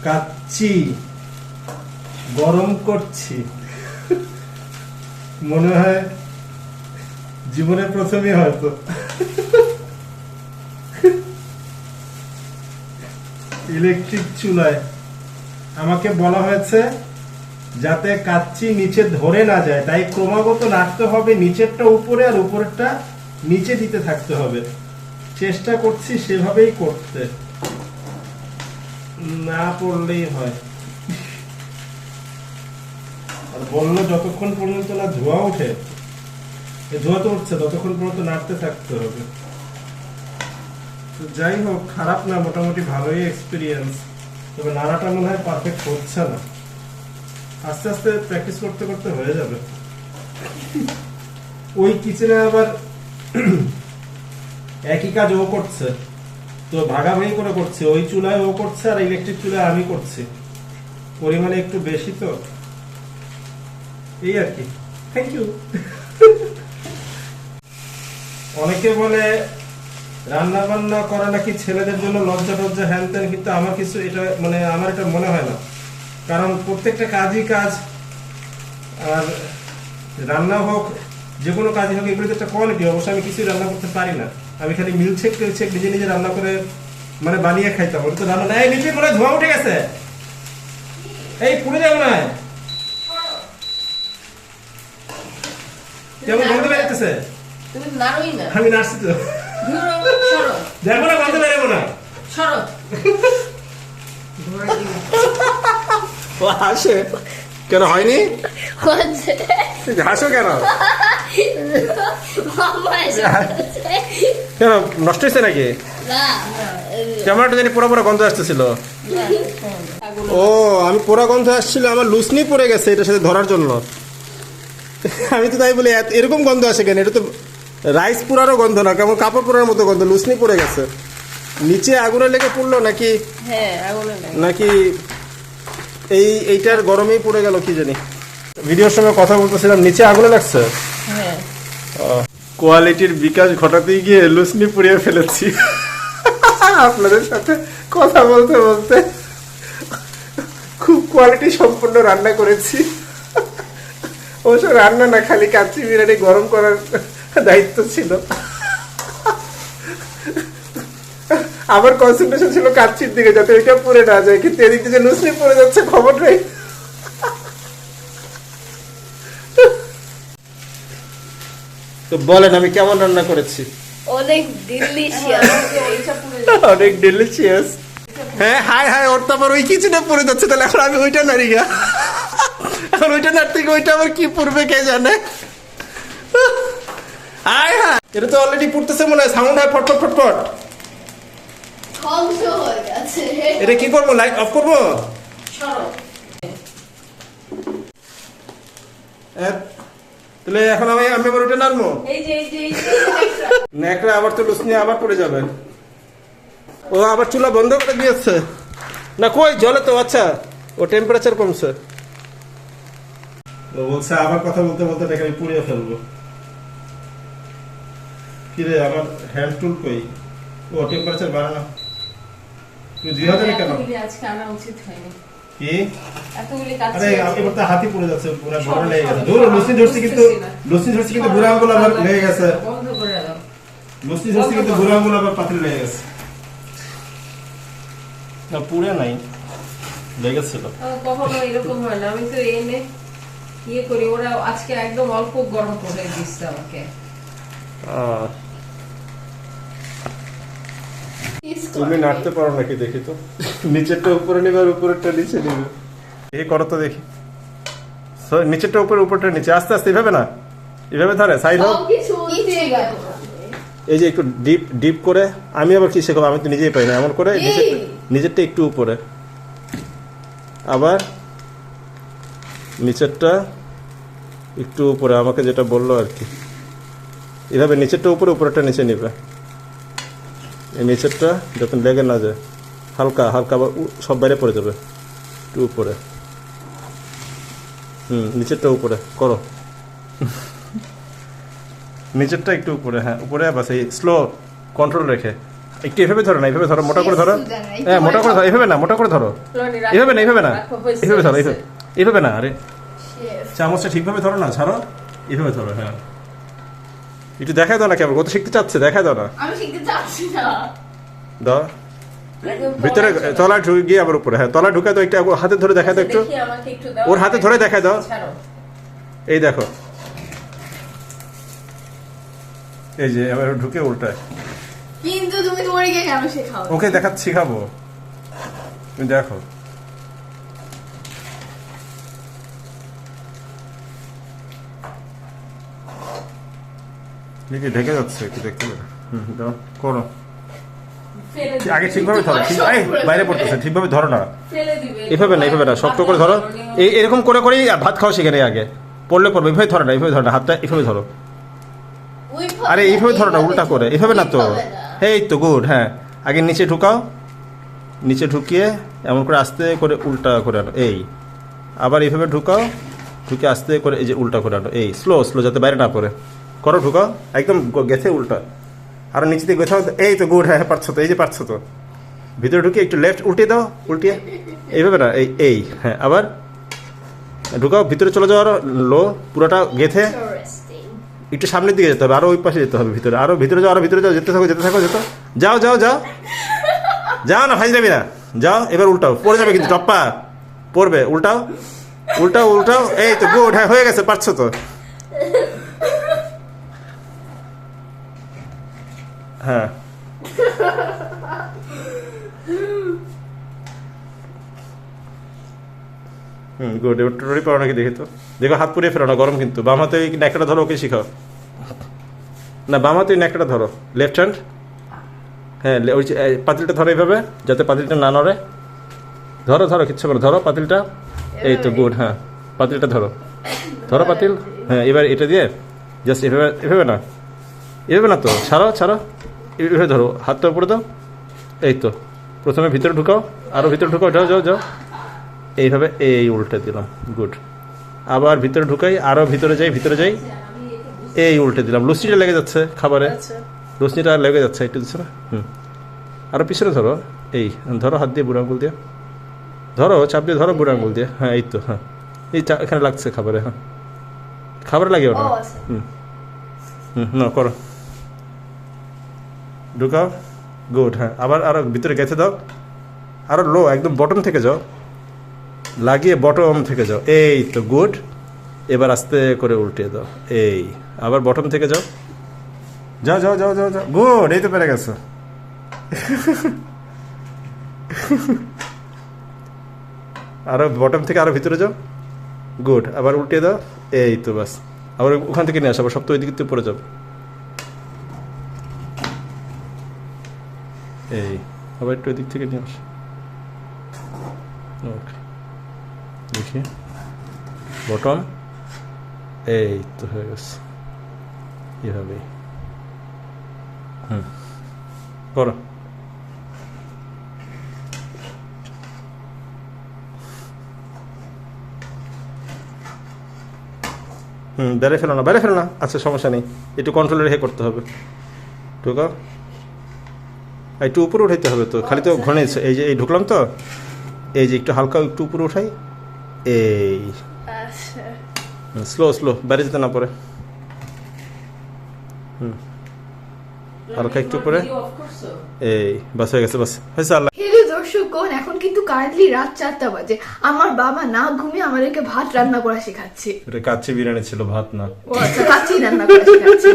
কাচ্চি গরম করছি, মনে হয় জীবনে প্রথমই হয়তো। ইলেকট্রিক চুলায় আমাকে বলা হয়েছে যাতে কাচ্চি নিচে ধরে না যায়, তাই ক্রমাগত নাড়তে হবে, নিচেরটা উপরে আর উপরেরটা নিচে দিতে থাকতে হবে। চেষ্টা করছি সেভাবেই করতে, না পড়লেই হয়। আর বললো যতক্ষণ পর্যন্ত না ধোঁয়া ওঠে, ধোঁয়া তো উঠছে, ততক্ষণ পর্যন্ত নাড়তে থাকতে হবে। তো যাই হোক, খারাপ না, মোটামুটি ভালোই এক্সপিরিয়েন্স। তবে নাড়াটা মনে হয় পারফেক্ট হচ্ছে না, আস্তে আস্তে প্র্যাকটিস করতে করতে হয়ে যাবে। ওই কিচেনে আবার একই কাজ ও করছে, তো ভাগাভাগি করে করছে। ওই চুলায় ও করছে আর ইলেকট্রিক চুলায় আমি করছি, পরিমাণে একটু বেশি তো, এই আর কি। Thank you. অনেকে বলে রান্না বান্না করা নাকি ছেলেদের জন্য লজ্জা টজ্জা হ্যান ত্যান, কিন্তু আমার কিছু এটা মানে আমার এটা মনে হয় না, কারণ প্রত্যেকটা কাজই কাজ। আর রান্না হোক, যে কোনো কাজই হোক, এগুলো একটা কোয়ালিটি। অবশ্যই আমি কিছুই রান্না করতে পারি না, আমি খালি মিলছেক টেলছেক নিজে নিজে রান্না করে মানে বানিয়ে খাইতাম। ওটা তো রান্না নাই। নিচে মনে হয় ধোঁয়া উঠে গেছে, এই পুড়ে যাবো না, কেমন গন্ধ বেরোতেছে। আমি নাড়ছি তো, দেখবো না, গন্ধ বেরোবো না। ও হাসে কেন? হয়নি হাসো কেন? কেন নষ্ট হয়েছে নাকি? ক্যামেরাটা জানি পোড়া পোড়া গন্ধ আসতেছিল। ও আমি পোড়া গন্ধ আসছিল, আমার লুসনি পড়ে গেছে এটার সাথে ধরার জন্য। আমি তো তাই বলি এরকম গন্ধ আসে কেন? এটা তো রাইস পোড়ারও গন্ধ না, কেমন কাপড় পোড়ার মতো গন্ধ। লুসনি পড়ে গেছে। নিচে আগুনে লেগে পড়লো নাকি? নাকি এইটার গরমেই পড়ে গেল কি জানি। ভিডিওর সময় কথা বলতেছিলাম, নিচে আগুনে লাগছে। কোয়ালিটির বিকাশ ঘটাতেই গিয়ে লুসনি পুড়িয়ে ফেলেছি। আপনাদের সাথে কথা বলতে বলতে খুব কোয়ালিটি সম্পূর্ণ রান্না করেছি। অবশ্য রান্না না, খালি কাচ্চি বিরিয়ানি গরম করার দায়িত্ব ছিল। আমার কনসেন্ট্রেশন ছিল কাচ্চির দিকে, যাতে এটা পুড়ে না যায়, কিন্তু এদিক থেকে লুসনি পড়ে যাচ্ছে, খবর নেই। তো বলেন আমি কেমন রান্না করেছি? অনেক ডিলিশিয়াস। অনেক ডিলিশিয়াস। হ্যাঁ, হাই হাই, ওর তো আবার ওই কিচেনে পড়ে যাচ্ছে, তাহলে এখন আমি ওইটা নাড়ি গা। এখন ওইটা নাড়তে গিয়ে ওইটা আবার কি পড়বে কে জানে। হাই হাই, এটা তো অলরেডি পড়তেছে মনে হয়, সাউন্ড হয় ফটফট ফটফট। এটা কি করবো? লাইট অফ করবো? তাহলে এখন আমি আবার ওটা নাড়বো। নেকড়া আবার তো লুসনি আবার পড়ে যাবে। ও আবার চুলা বন্ধ করে দিয়েছে না? কই জলে তো, আচ্ছা ও টেম্পারেচার কমছে। ও বলছে আবার কথা বলতে বলতে এটাকে আমি পুড়িয়ে ফেলবো। কিরে আমার হ্যান্ড টুল কই? ও টেম্পারেচার বাড়ানো। তুই 2000 কেন? আজকে আনা উচিত হয়নি। কি? এতগুলি কাচ্চি। আরে এবার তো হাতি পড়ে যাচ্ছে, পুরো বড় লেগে গেছে। ধরো লুসনি ধরছি কিন্তু বুড়া আঙ্গুল আবার লেগে গেছে। বন্ধ করে দাও। লুসনি ধরছি কিন্তু বুড়া আঙ্গুল আবার পাতিল লেগে গেছে। না পুড়ে নাই, লেগেছিল। কখনো এরকম হয় না, আমি তো এনে ইয়ে করি। ওরা আজকে একদম অল্প গরম করে দিচ্ছে আমাকে। তুমি নাড়তে পারো নাকি দেখি তো? নিচেরটা উপরে নিবে আর উপরেরটা নিচে নিবে। এই করো তো দেখি। নিচেরটা উপরে, উপরটা নিচে, আস্তে আস্তে, এভাবে না, এভাবে ধরে সাইড হোক। এই যে একটু ডিপ ডিপ করে। আমি আবার কি শেখাবো? আমি তো নিজেই পাই না। এমন করে নিচেরটা একটু উপরে, আবার নিচেরটা একটু উপরে, আমাকে যেটা বললো আর কি। এভাবে নিচেরটা উপরে, উপরেরটা নিচে নিবে। এই নিচেরটা যখন লেগে না যায়, হালকা হালকা আবার সব বাইরে পড়ে যাবে, একটু উপরে। নিচেরটা উপরে করো। নিচেরটা একটু উপরে, হ্যাঁ উপরে, বাস এই স্লো কন্ট্রোল রেখে। একটু এভাবে ধরো না, এভাবে ধরো, মোটা করে ধরো। হ্যাঁ মোটা করে ধরো, এভাবে না, মোটা করে ধরো, এভাবে না, এভাবে না, এভাবে ধরো, এভাবে, এভাবে না, আরে চামচটা ঠিকভাবে ধরো না, ছাড়ো, এভাবে ধরো। হ্যাঁ একটু দেখাই দাও না, কেমন কত শিখতে চাচ্ছে, দেখাই দাও না, আমি শিখতে চাচ্ছি না। দাও ভিতরে তলা ঢুকে গিয়ে আবার উপরে। হ্যাঁ তলা ঢুকে দাও, একটু হাতে ধরে দেখাই দাও একটু, দেখি আমাকে একটু দাও। ওর হাতে ধরে দেখাই দাও। ছাড়ো। এই দেখো, এই যে এবার ঢুকে উল্টায়। কিন্তু তুমি তোমার গিয়ে কেন শেখাও? ওকে দেখাচ্ছি, শিখাবো, তুমি দেখো। দেখি ঢেকে যাচ্ছে, একটু দেখতে পারো। দাও করো, ফেলে দিবে। আগে ঠিকভাবে ধরো, ঠিক এই বাইরে পড়তেছে, ঠিকভাবে ধরো না, ফেলে দিবে। এভাবে না, এভাবে না, শক্ত করে ধরো। এই এরকম করে করেই ভাত খাও সেখানে, আগে পড়লে পড়বে, এভাবে ধরো না, এভাবে ধরো না, হাতটা এভাবে ধরো। ওইভাবে আরে না, এইভাবে ধরো না, উল্টা করে, এভাবে না তো। ওইভাবে না। এই তো গুড। হ্যাঁ আগে নিচে ঢুকাও, নিচে ঢুকিয়ে এমন করে আস্তে করে উল্টা করে আনো, এই আবার এইভাবে ঢুকাও, ঢুকে আস্তে করে এই যে উল্টা করে আনো, এই স্লো স্লো, যাতে বাইরে না পড়ে, করো, ঢুকাও একদম গেছে উল্টা, আর নিচে দিয়ে গোছাও। এই তো গুড, হ্যাঁ পারছো তো, এই যে পারছো তো। ভিতরে ঢুকে একটু লেফট উল্টে দাও, উল্টিয়ে এইভাবে না, এই এই হ্যাঁ আবার ঢুকাও, ভিতরে চলে যাও, আরো লো, পুরোটা গেথে Interesting. একটু সামনের দিকে যেতে হবে, আরো ওই পাশে যেতে হবে, ভিতরে আরো ভিতরে যাও, আরো ভিতরে যাও, যেতে থাকো, যেতে থাকো, যেতে যাও, যাও যাও যাও না, ফাইজ যাবি না, যাও। এবার উল্টাও, পড়ে যাবে কিন্তু, টপ্পা পড়বে, উল্টাও উল্টাও উল্টাও, এই তো গুড, হ্যাঁ হয়ে গেছে, পারছো তো। হ্যাঁ গুড, এবার টোটালি পারো নাকি দেখি তো, দেখো হাত পুড়িয়ে ফেলো না, গরম কিন্তু। বাম হাতে ওই ন্যাকড়াটা ধরো, ওকে শিখাও না, বাম হাতে ওই ন্যাকড়াটা ধরো, লেফট হ্যান্ড। হ্যাঁ ওই যে, পাতিলটা ধরো এইভাবে, যাতে পাতিলটা না নড়ে, ধরো ধরো, কিচ্ছু করো, ধরো পাতিলটা, এই তো গুড। হ্যাঁ পাতিলটা ধরো, ধরো পাতিল। হ্যাঁ এবার এটা দিয়ে জাস্ট এভাবে, এভাবে না, এভাবে না তো, ছাড়ো ছাড়ো, এভাবে ধরো, হাতটা উপরে দাও, এই তো। প্রথমে ভিতরে ঢুকাও, আরও ভিতরে ঢুকাও, যাও যাও যাও, এইভাবে, এই উল্টে দিলাম, গুড। আবার ভিতরে ঢুকাই, আরও ভিতরে যাই, ভিতরে যাই, এই উল্টে দিলাম। লুচিটা লেগে যাচ্ছে খাবারে, আচ্ছা। লুচিটা লেগে যাচ্ছে, একটু দিচ্ছে না। আরও পিছনে ধরো, এই ধরো হাত দিয়ে বুড়ো আঙুল দিয়ে ধরো, চাপ দিয়ে ধরো বুড়ো আঙুল দিয়ে। হ্যাঁ এই তো, হ্যাঁ এই এখানে লাগছে খাবারে, হ্যাঁ খাবারে লাগিও না। ও, আচ্ছা। না করো, ঢুকাও, গুড। হ্যাঁ আবার আরো ভিতরে গেছে দাও, আরো লো, একদম বটম থেকে যাও, লাগিয়ে বটম থেকে যাও, এই তো গুড। এবার আস্তে করে উল্টিয়ে দাও, এই আবার বটম থেকে যাও, যাও যাও যাও যাও যাও, গুড, এই তো পেরে গেছো। আরো বটম থেকে আরো ভিতরে যাও, গুড। আবার উল্টিয়ে দাও, এই তো বাস। আবার ওখান থেকে নিয়ে আসো, আবার সপ্তাহ ওই দিকে পড়ে যাবে, এই আবার একটু ওই দিক থেকে নিয়ে আসো, ওকে দেখি বটম, এই তো হয়ে গেছে, এভাবেই। করো, বাইরে ফেলো না, বাইরে ফেলো না, আচ্ছা সমস্যা নেই, একটু কন্ট্রোলে রেখে করতে হবে। ঢুকাও, একটু উপরে উঠাইতে হবে তো, খালি তো ঘনে, এই যে এই ঢুকলাম তো, এই যে একটু হালকা একটু উপরে উঠাই, এই আচ্ছা। স্লো স্লো, বাইরে যেতে না পড়ে। হালকা একটু উপরে, ভিডিও অফ করছো? এই বাস হয়ে গেছে, বাস হয়েছে। আল্লাহ হ্যালো দর্শকগণ, এখন কিন্তু কারেন্টলি রাত 4টা বাজে। আমার বাবা না ঘুমিয়ে আমাদেরকে ভাত রান্না করা শেখাচ্ছে। এটা কাচ্চি বিরিয়ানি ছিল, ভাত না। ও আচ্ছা, কাচ্চি রান্না করা শেখাচ্ছে।